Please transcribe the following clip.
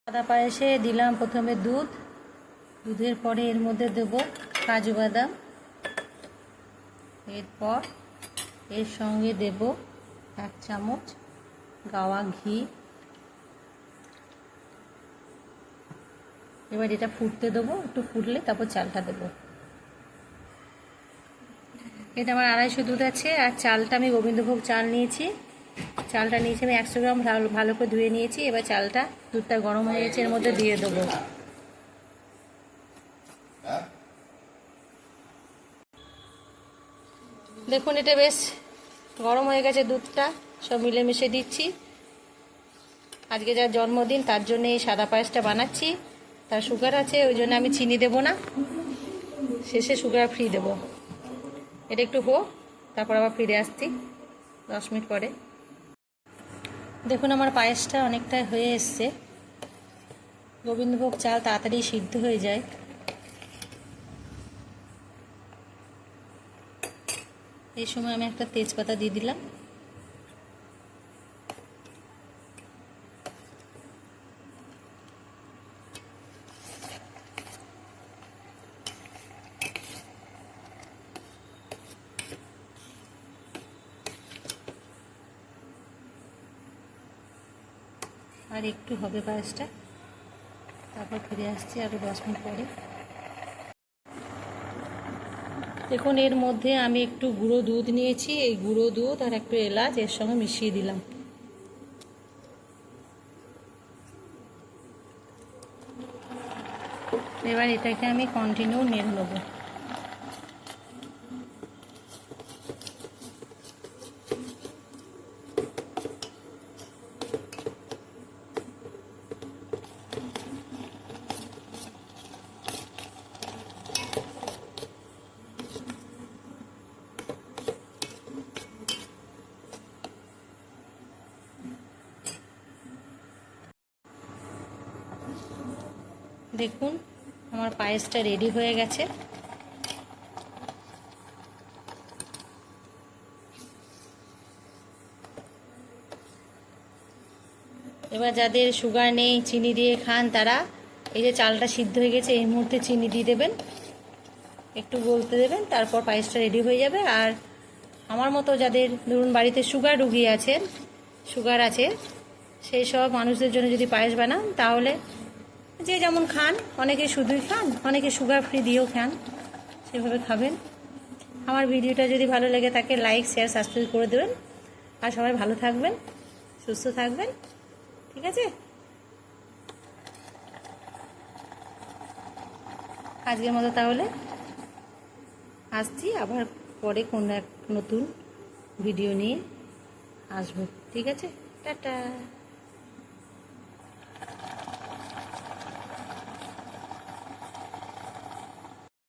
সাদা পায়েসে দিলাম প্রথমে দুধের পরে এর মধ্যে দেব কাজু বাদাম, এরপর এর সঙ্গে দেব 1 চামচ গাওয়া ঘি। এবার এটা ফুটতে দেবো, একটু ফুটলে তারপর চালটা দেবো। এটা আমার 250 দুধ আছে, আর চালটা আমি গোবিন্দভোগ চাল নিয়েছি। চালটা নিয়েছি আমি 100 গ্রাম, ভালো করে ধুয়ে নিয়েছি। এবার চালটা, দুধটা গরম হয়ে গেছে, এর মধ্যে দিয়ে দেবো। দেখুন এটা বেশ গরম হয়ে গেছে, দুধটা সব মিলেমিশে দিচ্ছি। আজকে যার জন্মদিন তার জন্য এই সাদা পায়েসটা বানাচ্ছি। তার সুগার আছে, ওই জন্য আমি চিনি দেবো না, শেষে সুগার ফ্রি দেবো। এটা একটু হোক, তারপর আবার ফিরে আসছি 10 মিনিট পরে। দেখুন আমার পায়েসটা অনেকটা হয়ে এসছে। গোবিন্দভোগ চাল তাড়াতাড়ি সিদ্ধ হয়ে যায়। এই সময় আমি একটা তেজপাতা দিয়ে দিলাম। আর একটু হবে পায়েসটা, তারপর ফিরে আসছি আরও 10 মিনিট পরে। দেখুন এর মধ্যে আমি একটু গুঁড়ো দুধ নিয়েছি, এই গুঁড়ো দুধ আর একটু এলাচ এর সঙ্গে মিশিয়ে দিলাম। এবার এটাকে আমি কন্টিনিউ নেড়ে নেব। দেখুন আমার পায়েসটা রেডি হয়ে গেছে। এবার যাদের সুগার নেই, চিনি দিয়ে খান, তারা এই যে চালটা সিদ্ধ হয়ে গেছে এই মুহূর্তে চিনি দিয়ে দেবেন, একটু গলতে দেবেন, তারপর পায়েসটা রেডি হয়ে যাবে। আর আমার মতো যাদের ধরুন বাড়িতে সুগার রুগী আছেন, সুগার আছে, সেই সব মানুষদের জন্য যদি পায়েস বানান, তাহলে যে যেমন খান, অনেকে শুধুই খান, অনেকে সুগার ফ্রি দিয়েও খান, সেভাবে খাবেন। আমার ভিডিওটা যদি ভালো লেগে থাকে লাইক, শেয়ার, সাবস্ক্রাইব করে দেবেন। আর সবাই ভালো থাকবেন, সুস্থ থাকবেন, ঠিক আছে? আজকের মতো তাহলে আসছি, আবার পরে কোনো এক নতুন ভিডিও নিয়ে আসবো, ঠিক আছে? টাটা।